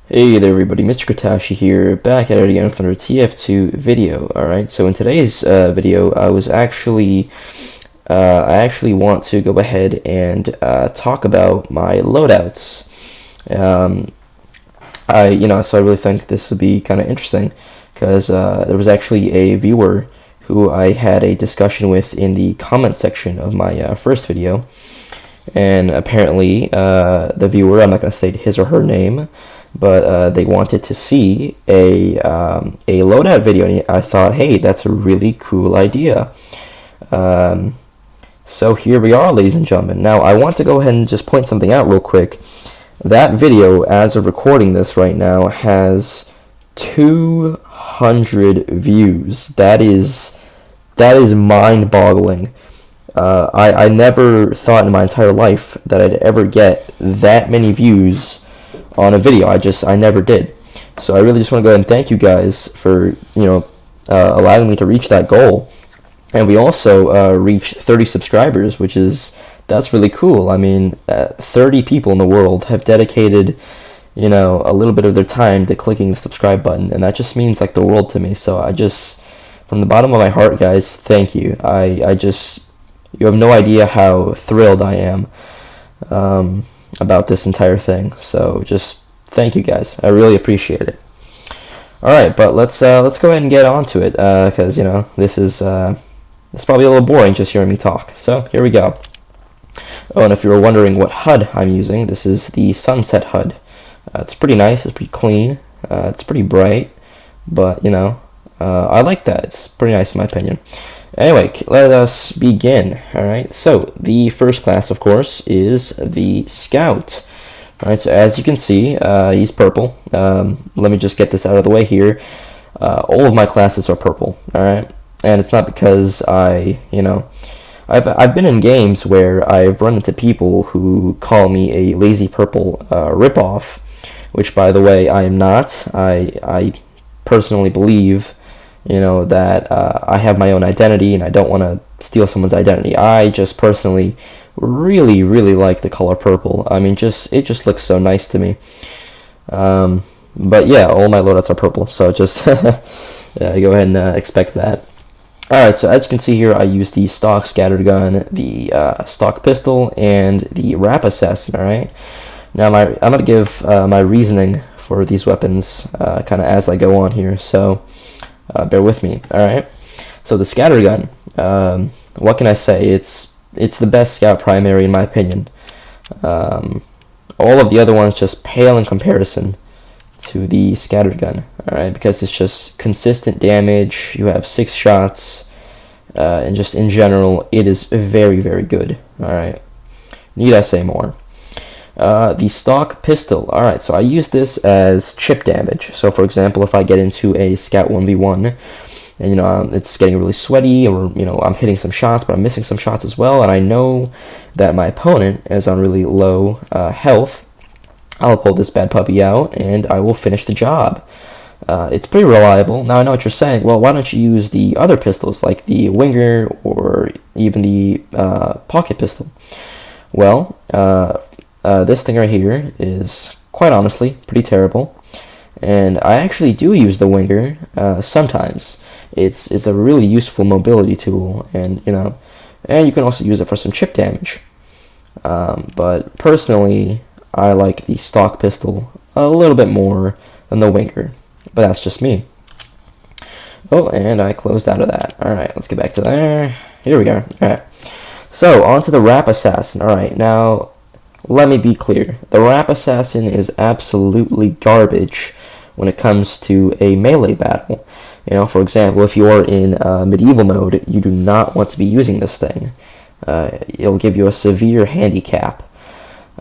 Hey there everybody, Mr. Katashi here, back at it again with another TF2 video. Alright, so in today's video, I actually want to go ahead and talk about my loadouts. So I really think this would be kind of interesting, because there was actually a viewer who I had a discussion with in the comment section of my first video, and apparently the viewer, I'm not going to state his or her name, but they wanted to see a loadout video, and I thought, hey, that's a really cool idea. So here we are, ladies and gentlemen. Now I want to go ahead and just point something out real quick. That video, as of recording this right now, has 200 views. That is mind-boggling. I never thought in my entire life that I'd ever get that many views on a video. I never did. So I really just want to go ahead and thank you guys for allowing me to reach that goal. And we also reached 30 subscribers, that's really cool. I mean, 30 people in the world have dedicated a little bit of their time to clicking the subscribe button, and that just means like the world to me. So I just, from the bottom of my heart, guys, thank you. You have no idea how thrilled I am about this entire thing. So just thank you guys. I really appreciate it. All right, but let's go ahead and get on to it, because this is it's probably a little boring just hearing me talk. So here we go. Oh, and if you were wondering what HUD I'm using, this is the Sunset HUD. It's pretty nice. It's pretty clean. It's pretty bright, but I like that. It's pretty nice in my opinion. Anyway, let us begin. Alright, so the first class, of course, is the Scout. Alright, so as you can see, he's purple. Let me just get this out of the way here. All of my classes are purple, alright? And it's not because I've been in games where I've run into people who call me a lazy purple ripoff, which, by the way, I am not. I personally believe that I have my own identity, and I don't want to steal someone's identity. I just personally really, really like the color purple. I mean, it just looks so nice to me. But yeah, all my loadouts are purple, so just yeah, go ahead and expect that. Alright, so as you can see here, I use the stock scattered gun, the stock pistol, and the rap assassin. Alright, now I'm going to give my reasoning for these weapons kind of as I go on here, so bear with me. Alright, so the scatter gun, what can I say? It's the best scout primary in my opinion. All of the other ones just pale in comparison to the scattered gun. Alright, because it's just consistent damage. You have 6 shots, and just in general, it is very, very good. Alright, need I say more? The stock pistol. Alright, so I use this as chip damage. So for example, if I get into a scout 1v1 and it's getting really sweaty, or I'm hitting some shots but I'm missing some shots as well, and I know that my opponent is on really low health, I'll pull this bad puppy out and I will finish the job. It's pretty reliable. Now I know what you're saying, well, why don't you use the other pistols like the Winger or even the pocket pistol? Well, this thing right here is, quite honestly, pretty terrible, and I actually do use the Winger sometimes. It's a really useful mobility tool, and and you can also use it for some chip damage. But personally, I like the stock pistol a little bit more than the Winger, but that's just me. Oh, and I closed out of that. Alright, let's get back to there. Here we go. Alright, so on to the rap assassin. Alright, now let me be clear. The rap assassin is absolutely garbage when it comes to a melee battle. For example, if you are in medieval mode, you do not want to be using this thing. It'll give you a severe handicap.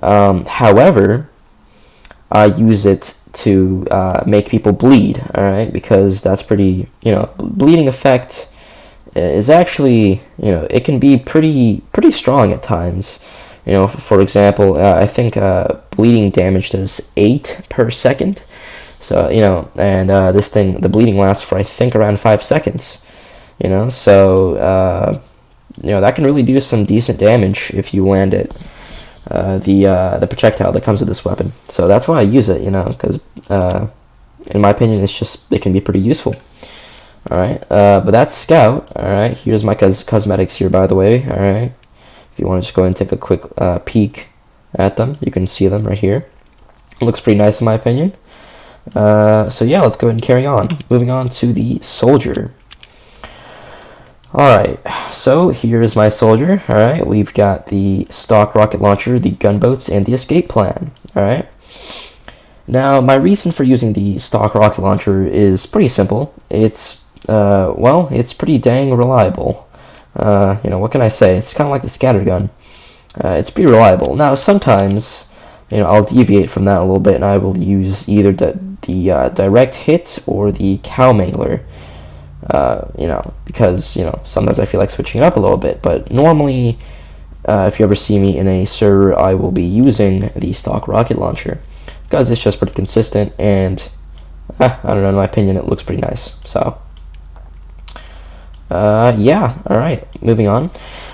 However, I use it to make people bleed, alright, because that's pretty, bleeding effect is actually, it can be pretty strong at times. For example, I think bleeding damage does 8 per second. So, and this thing, the bleeding lasts for, I think, around 5 seconds. So, that can really do some decent damage if you land it. the projectile that comes with this weapon. So that's why I use it, you know, because in my opinion, it can be pretty useful. All right, but that's Scout. All right, here's my cosmetics here, by the way. All right, if you want to just go ahead and take a quick peek at them, you can see them right here. It looks pretty nice in my opinion. So yeah, let's go ahead and carry on. Moving on to the soldier. Alright, so here's my soldier. Alright, we've got the stock rocket launcher, the gunboats, and the escape plan. Alright. Now, my reason for using the stock rocket launcher is pretty simple. It's, well, it's pretty dang reliable. You know, what can I say? It's kind of like the scatter gun. It's pretty reliable. Now, sometimes, you know, I'll deviate from that a little bit, and I will use either the direct hit or the cow mangler. You know, because, you know, sometimes I feel like switching it up a little bit, but normally, if you ever see me in a server, I will be using the stock rocket launcher, because it's just pretty consistent, and, I don't know, in my opinion, it looks pretty nice, so, yeah, alright, moving on.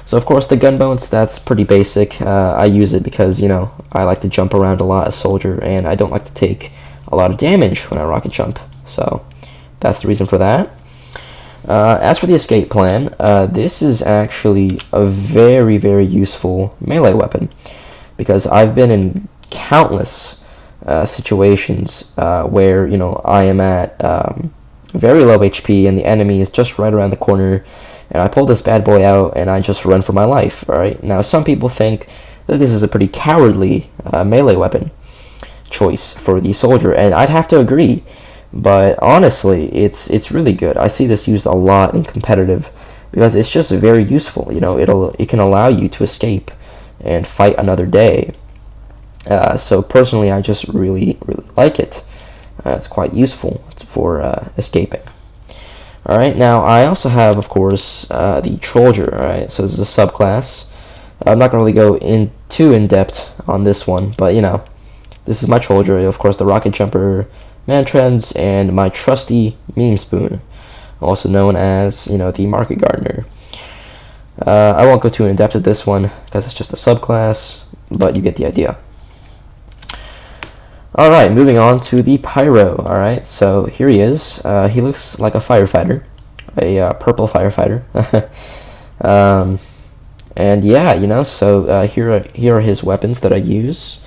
So, of course, the gunboats, that's pretty basic. I use it because, you know, I like to jump around a lot as soldier, and I don't like to take a lot of damage when I rocket jump, so that's the reason for that. As for the escape plan, this is actually a very, very useful melee weapon, because I've been in countless situations where, you know, I am at very low HP and the enemy is just right around the corner, and I pull this bad boy out and I just run for my life. Alright, now some people think that this is a pretty cowardly melee weapon choice for the soldier, and I'd have to agree. But honestly, it's really good. I see this used a lot in competitive because it's just very useful. You know, it can allow you to escape and fight another day. So personally, I just really like it. It's quite useful for escaping. All right, now I also have, of course, the Trolldier. All right, so this is a subclass. I'm not gonna really go too in depth on this one, but you know, this is my Trolldier. Of course, the rocket jumper, Mantrends, and my trusty meme spoon, also known as, you know, the market gardener. I won't go too in depth with this one because it's just a subclass, but you get the idea. Alright, moving on to the Pyro. Alright, so here he is. He looks like a firefighter, a purple firefighter. And yeah, you know, so here are his weapons that I use.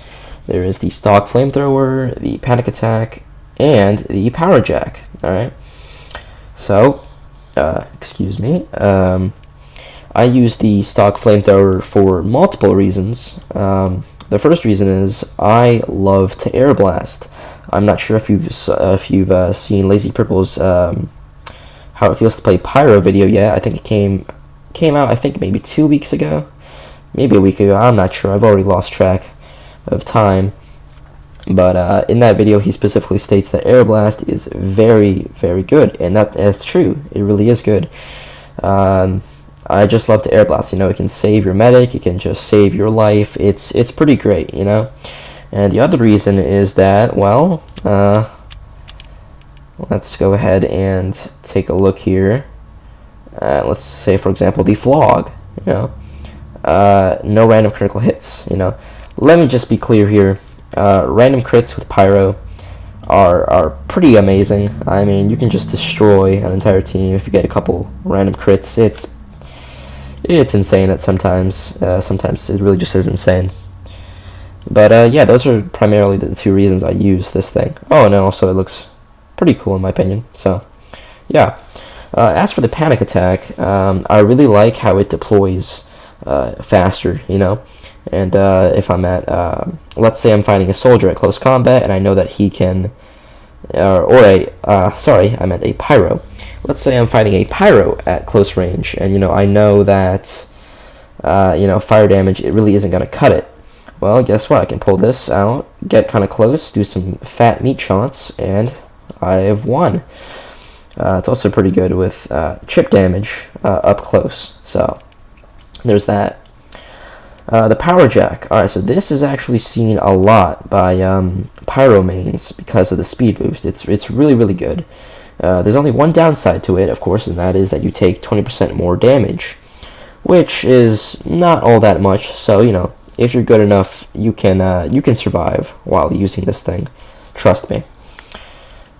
There is the stock flamethrower, the panic attack, and the power jack. Alright, so excuse me, I use the stock flamethrower for multiple reasons. The first reason is I love to air blast. I'm not sure if you've seen Lazy Purple's How It Feels to Play Pyro video yet. I think it came out, I think, maybe 2 weeks ago, maybe a week ago, I'm not sure, I've already lost track of time. But in that video, he specifically states that air blast is very, very good, and that's true. It really is good. I just love to air blast. You know, it can save your medic. It can just save your life. It's pretty great. You know, and the other reason is that, well, let's go ahead and take a look here. Let's say, for example, the flog. You know, no random critical hits. You know, let me just be clear here. Random crits with Pyro are pretty amazing. I mean, you can just destroy an entire team if you get a couple random crits. It's insane at sometimes. Sometimes it really just is insane. But yeah, those are primarily the two reasons I use this thing. Oh, and also it looks pretty cool in my opinion. So yeah. As for the panic attack, I really like how it deploys faster. You know. And if I'm at, let's say I'm fighting a soldier at close combat, and I know that he can, sorry, I meant a pyro. Let's say I'm fighting a pyro at close range, and, you know, I know that, you know, fire damage, it really isn't going to cut it. Well, guess what? I can pull this out, get kind of close, do some fat meat shots, and I've won. It's also pretty good with chip damage up close, so there's that. The power jack. Alright, so this is actually seen a lot by pyro mains because of the speed boost. It's really, really good. There's only one downside to it, of course, and that is that you take 20% more damage, which is not all that much. So, you know, if you're good enough, you can survive while using this thing. Trust me.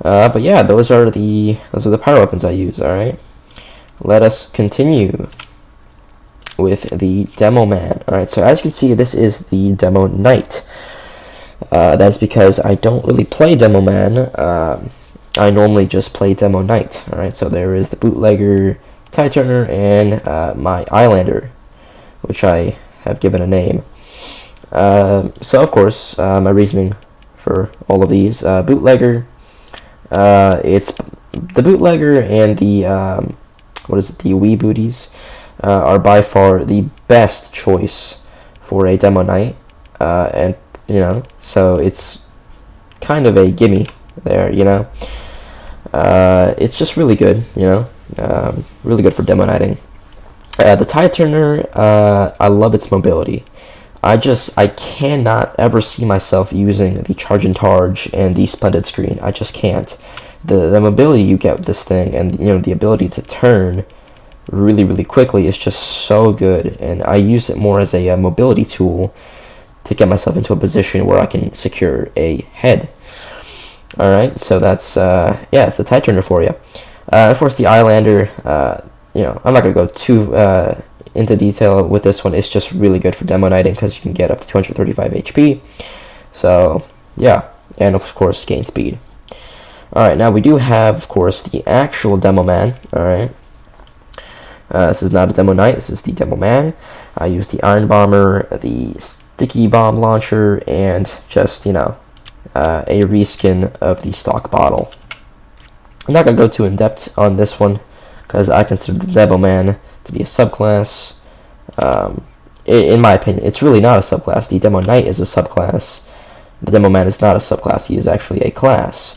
But yeah, those are the power weapons I use. All right, let us continue with the Demo Man. All right, so as you can see, this is the Demo Knight. That's because I don't really play Demo Man. I normally just play Demo Knight. All right, so there is the Bootlegger, Tie Turner, and my Islander, which I have given a name. So of course, my reasoning for all of these, Bootlegger. It's the Bootlegger and the the Wee Booties are by far the best choice for a Demo Knight, and so it's kind of a gimme there. It's just really good, really good for demo knighting. The Tie Turner, I love its mobility. I cannot ever see myself using the Charge and Targe and the Splendid Screen. I just can't. The mobility you get with this thing, and the ability to turn really, really quickly is just so good. And I use it more as a mobility tool to get myself into a position where I can secure a head. All right, so that's it's the Tie Turner for you. Of course, the Islander. I'm not gonna go too into detail with this one. It's just really good for demo knighting because you can get up to 235 HP. So yeah, and of course gain speed. All right, now we do have, of course, the actual Demo Man. All right, this is not a Demo Knight. This is the Demo Man. I use the Iron Bomber, the Sticky Bomb Launcher, and just a reskin of the stock bottle. I'm not gonna go too in depth on this one because I consider the Demo Man to be a subclass. In my opinion, it's really not a subclass. The Demo Knight is a subclass. The Demo Man is not a subclass. He is actually a class.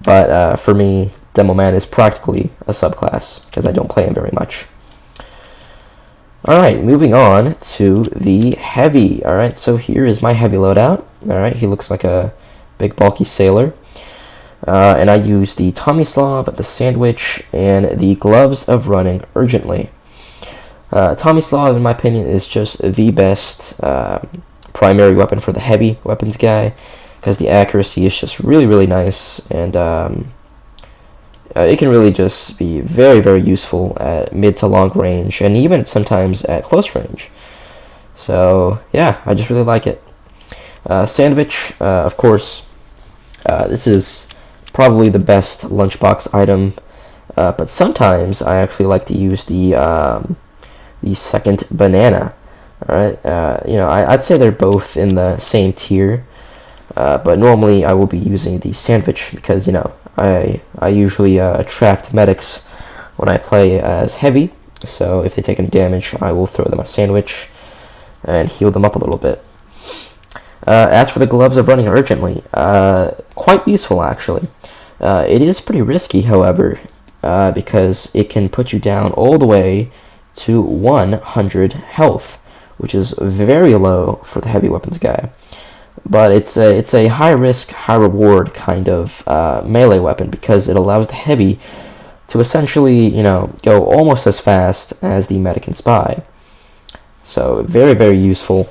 But for me, Demo Man is practically a subclass because I don't play him very much. Alright, moving on to the Heavy. Alright, so here is my Heavy loadout. Alright, he looks like a big bulky sailor. And I use the Tomislav, the Sandwich, and the Gloves of Running Urgently. Tomislav, in my opinion, is just the best primary weapon for the heavy weapons guy because the accuracy is just really, really nice, and it can really just be very, very useful at mid to long range, and even sometimes at close range. So yeah, I just really like it. Sandwich, of course, this is probably the best lunchbox item, but sometimes I actually like to use the second banana. All right, I'd say they're both in the same tier, but normally I will be using the Sandwich because I usually attract medics when I play as heavy. So if they take any damage, I will throw them a Sandwich and heal them up a little bit. As for the Gloves of Running Urgently, quite useful actually. It is pretty risky, however, because it can put you down all the way to 100 health, which is very low for the heavy weapons guy. But it's a high risk, high reward kind of melee weapon because it allows the heavy to essentially go almost as fast as the medic and spy. So very, very useful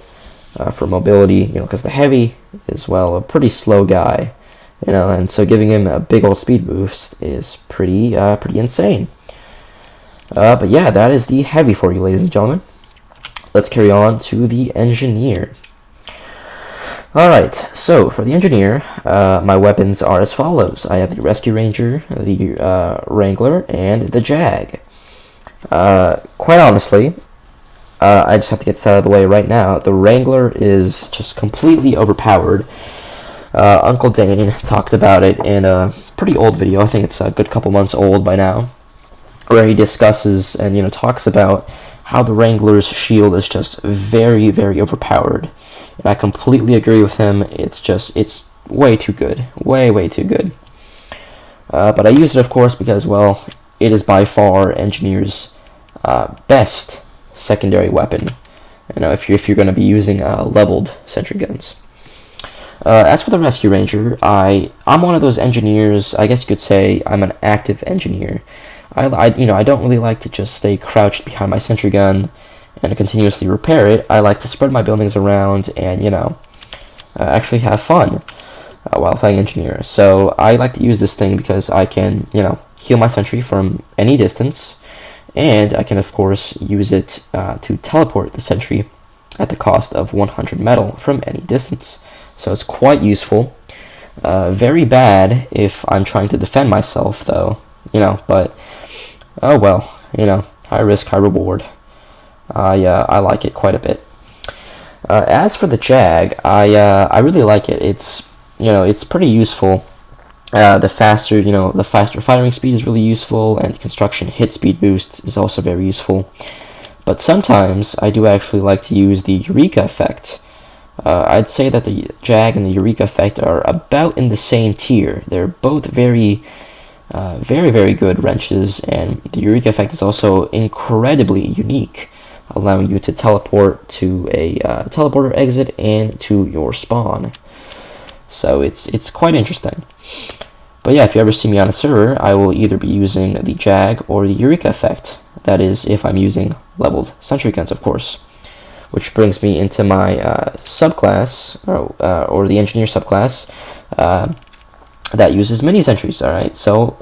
for mobility, because the heavy is a pretty slow guy, and so giving him a big old speed boost is pretty insane. But yeah, that is the Heavy for you, ladies and gentlemen. Let's carry on to the Engineer. Alright, so for the Engineer, my weapons are as follows. I have the Rescue Ranger, the Wrangler, and the Jag. Quite honestly, I just have to get this out of the way right now. The Wrangler is just completely overpowered. Uncle Dane talked about it in a pretty old video. I think it's a good couple months old by now, where he discusses and talks about how the Wrangler's shield is just very, very overpowered. And I completely agree with him. It's way too good. Way too good. But I use it, of course, because, it is by far Engineer's best secondary weapon. If you're going to be using leveled sentry guns. As for the Rescue Ranger, I'm one of those engineers. I guess you could say I'm an active engineer. I don't really like to just stay crouched behind my sentry gun and continuously repair it, I like to spread my buildings around and, actually have fun while playing engineer. So I like to use this thing because I can, heal my sentry from any distance, and I can, of course, use it to teleport the sentry at the cost of 100 metal from any distance. So it's quite useful. Very bad if I'm trying to defend myself, though, but oh well, high risk, high reward. I like it quite a bit. As for the Jag, I really like it. It's pretty useful. The faster firing speed is really useful, and construction hit speed boost is also very useful. But sometimes I do actually like to use the Eureka effect. I'd say that the Jag and the Eureka effect are about in the same tier. They're both very, very good wrenches, and the Eureka effect is also incredibly unique, allowing you to teleport to a teleporter exit and to your spawn. So it's quite interesting. But yeah, if you ever see me on a server, I will either be using the Jag or the Eureka effect. That is, if I'm using leveled sentry guns, of course. Which brings me into my subclass, or the engineer subclass, that uses mini sentries. All right, so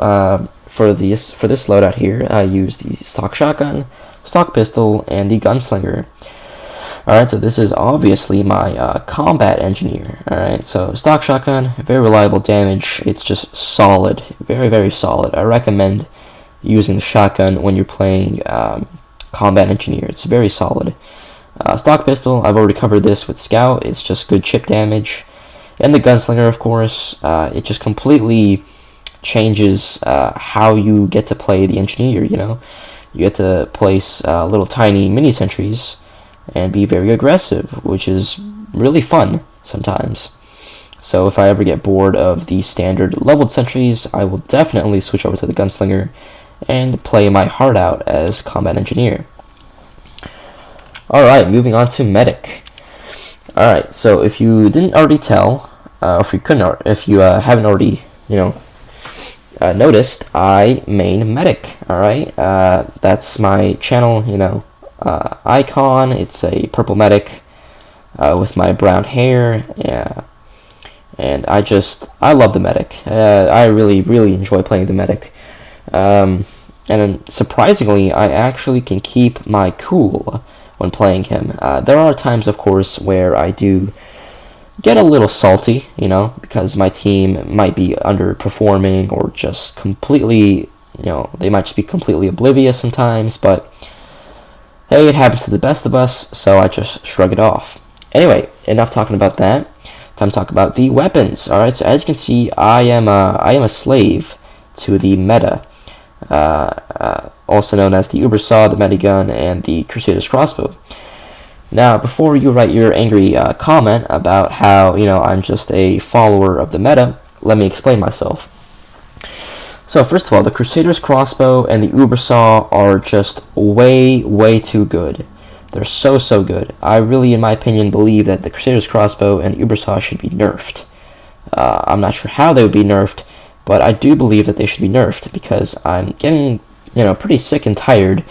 for this loadout here, I use the stock shotgun, stock pistol, and the gunslinger. All right, so this is obviously my combat engineer. All right, so stock shotgun, very reliable damage. It's just solid, very solid. I recommend using the shotgun when you're playing combat engineer. It's very solid. Stock pistol, I've already covered this with scout. It's just good chip damage. And the gunslinger, of course, it just completely changes how you get to play the engineer. You get to place little tiny mini sentries and be very aggressive, which is really fun sometimes. So if I ever get bored of the standard leveled sentries, I will definitely switch over to the gunslinger and play my heart out as combat engineer. Alright, moving on to medic. Alright, so if you didn't already tell, if you haven't already, noticed, I main medic. Alright, that's my channel, icon. It's a purple medic with my brown hair. Yeah, and I love the medic. I really enjoy playing the medic. And surprisingly, I actually can keep my cool when playing him. There are times, of course, where I do get a little salty, because my team might be underperforming or just completely, they might just be completely oblivious sometimes, but hey, it happens to the best of us, so I just shrug it off. Anyway, enough talking about that. Time to talk about the weapons. Alright, so as you can see, I am a slave to the meta. Also known as the Uber Saw, the Medigun, and the Crusader's Crossbow. Now, before you write your angry comment about how, I'm just a follower of the meta, let me explain myself. So, first of all, the Crusader's Crossbow and the Uber Saw are just way too good. They're so good. I really, in my opinion, believe that the Crusader's Crossbow and the Uber Saw should be nerfed. I'm not sure how they would be nerfed, but I do believe that they should be nerfed because I'm getting, pretty sick and tired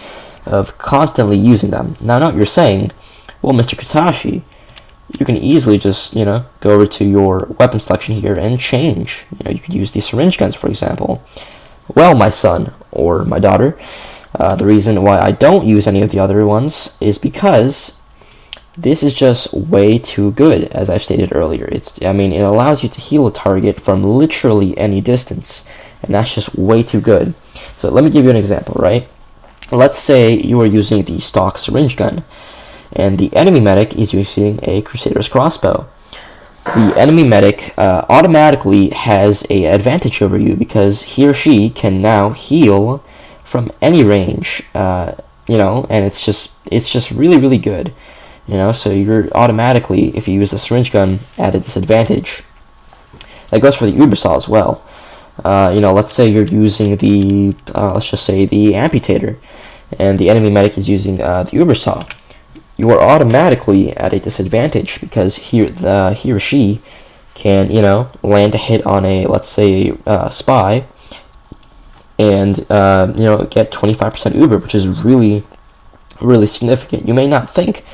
of constantly using them. Now, I know what you're saying. Well, Mr. Katashi, you can easily just, go over to your weapon selection here and change. You could use the syringe guns, for example. Well, my son, or my daughter, the reason why I don't use any of the other ones is because this is just way too good, as I've stated earlier. It allows you to heal a target from literally any distance, and that's just way too good. So let me give you an example, right? Let's say you are using the stock syringe gun, and the enemy medic is using a Crusader's Crossbow. The enemy medic automatically has an advantage over you because he or she can now heal from any range, and it's just really good. So you're automatically, if you use the syringe gun, at a disadvantage. That goes for the Uber Saw as well. Let's say you're using the, let's just say the Amputator, and the enemy medic is using the Uber Saw. You are automatically at a disadvantage because he or she can, land a hit on a, let's say, spy, and, get 25% Uber, which is really really significant. You may not think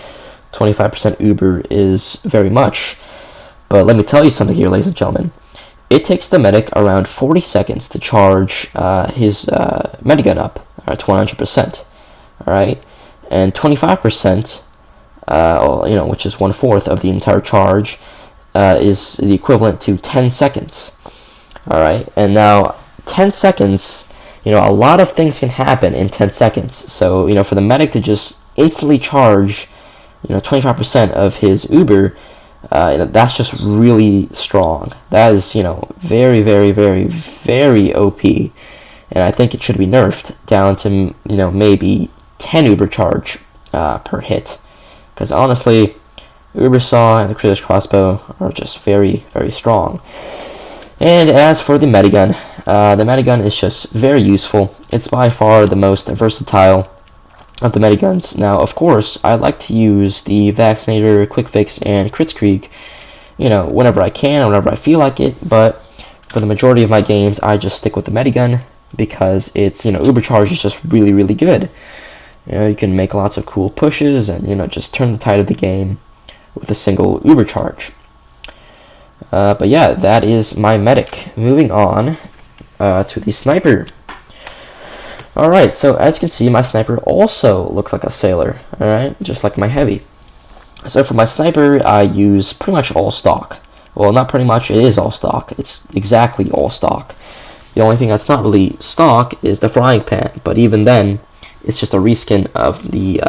25% Uber is very much, but let me tell you something here, ladies and gentlemen. It takes the medic around 40 seconds to charge his medigun up to 100%. All right, and 25%, which is 1/4 of the entire charge, is the equivalent to 10 seconds. All right, and now 10 seconds, a lot of things can happen in 10 seconds. So, for the medic to just instantly charge, 25% of his Uber, that's just really strong. That is, very, very, very, very OP. And I think it should be nerfed down to, maybe 10 Uber charge per hit. Because honestly, Uber Saw and the Cruiser's Crossbow are just very, very strong. And as for the medigun is just very useful. It's by far the most versatile of the mediguns. Now, of course, I like to use the Vaccinator, Quick Fix, and Kritzkrieg, whenever I can, whenever I feel like it, but for the majority of my games, I just stick with the medigun because it's, Uber Charge is just really, really good. You can make lots of cool pushes and, just turn the tide of the game with a single Uber Charge. But yeah, that is my medic. Moving on to the sniper. Alright, so as you can see, my sniper also looks like a sailor, alright, just like my heavy. So for my sniper, I use pretty much all stock. Well, not pretty much, it is all stock. It's exactly all stock. The only thing that's not really stock is the frying pan, but even then, it's just a reskin of the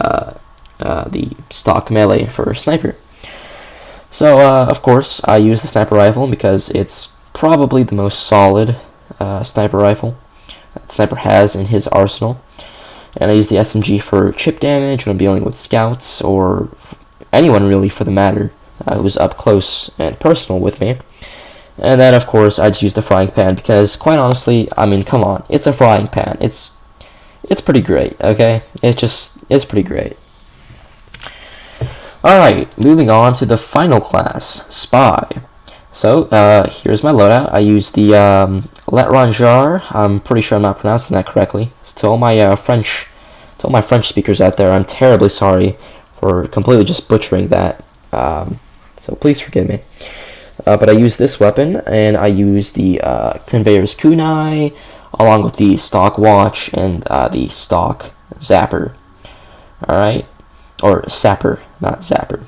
stock melee for sniper. So, of course, I use the sniper rifle because it's probably the most solid sniper rifle that sniper has in his arsenal. And I use the SMG for chip damage when I'm dealing with scouts, or anyone really for the matter who's up close and personal with me. And then, of course, I just use the frying pan because, quite honestly, come on, it's a frying pan. It's pretty great, okay? It's pretty great. Alright, moving on to the final class, Spy. So, here's my loadout. I use the L'Étranger. I'm pretty sure I'm not pronouncing that correctly. So to all my French speakers out there, I'm terribly sorry for completely just butchering that. So please forgive me. But I use this weapon, and I use the Conveyor's Kunai, along with the stock watch and the stock zapper. Alright? Or sapper, not zapper.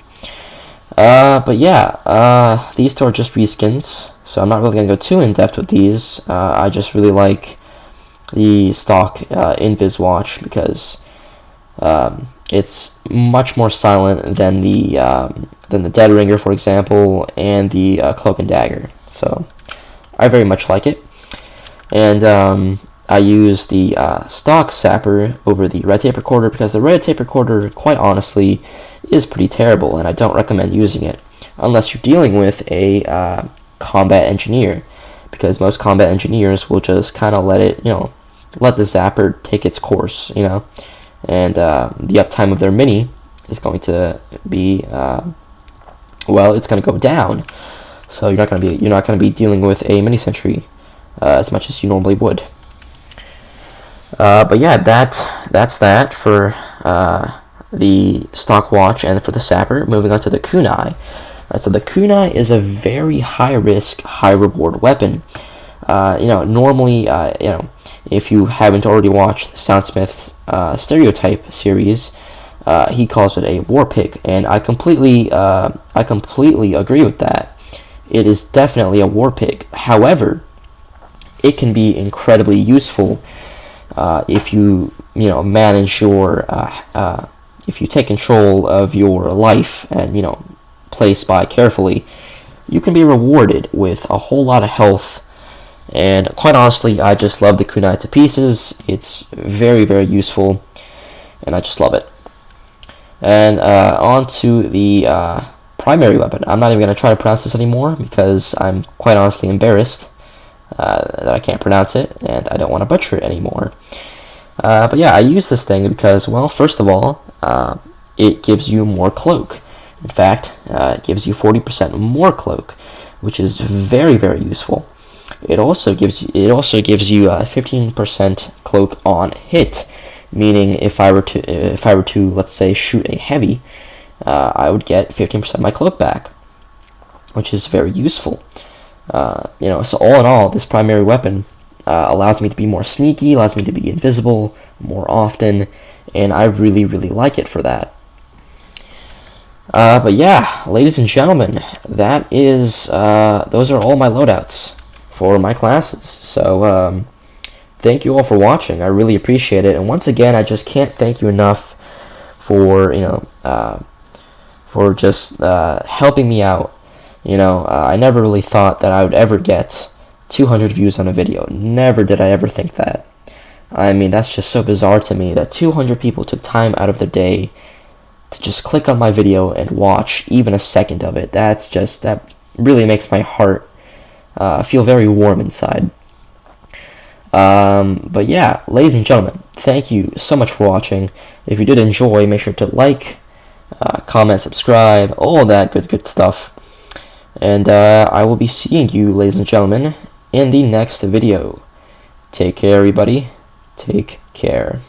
But yeah, these two are just reskins, so I'm not really going to go too in-depth with these. I just really like the stock Invis watch because it's much more silent than the Dead Ringer, for example, and the Cloak and Dagger. So I very much like it. And I use the stock sapper over the red tape recorder because the red tape recorder, quite honestly, is pretty terrible, and I don't recommend using it unless you're dealing with a combat engineer, because most combat engineers will just kind of let the zapper take its course, and the uptime of their mini is going to be it's going to go down. So you're not going to be dealing with a mini sentry as much as you normally would. But yeah, that's that for the stock watch and for the sapper. Moving on to the kunai. Right, so the kunai is a very high risk, high reward weapon. Normally, if you haven't already watched the Soundsmith's Stereotype series, he calls it a war pick, and I completely agree with that. It is definitely a war pick. However, it can be incredibly useful if you manage your if you take control of your life and play Spy carefully. You can be rewarded with a whole lot of health, and quite honestly, I just love the kunai to pieces. It's very, very useful, and I just love it. And on to the primary weapon. I'm not even going to try to pronounce this anymore because I'm quite honestly embarrassed that I can't pronounce it, and I don't want to butcher it anymore. But yeah, I use this thing because, well, first of all, it gives you more cloak. In fact, it gives you 40% more cloak, which is very, very useful. It also gives you 15% cloak on hit, meaning if I were to let's say shoot a heavy, I would get 15% of my cloak back, which is very useful. So all in all, this primary weapon allows me to be more sneaky, allows me to be invisible more often, and I really, really like it for that. But yeah, ladies and gentlemen, that is those are all my loadouts for my classes. So thank you all for watching. I really appreciate it. And once again, I just can't thank you enough for just helping me out. I never really thought that I would ever get 200 views on a video. Never did I ever think that. I mean, that's just so bizarre to me that 200 people took time out of their day to just click on my video and watch even a second of it. That really makes my heart feel very warm inside. But yeah, ladies and gentlemen, thank you so much for watching. If you did enjoy, make sure to like, comment, subscribe, all that good stuff. And I will be seeing you, ladies and gentlemen, in the next video. Take care, everybody. Take care.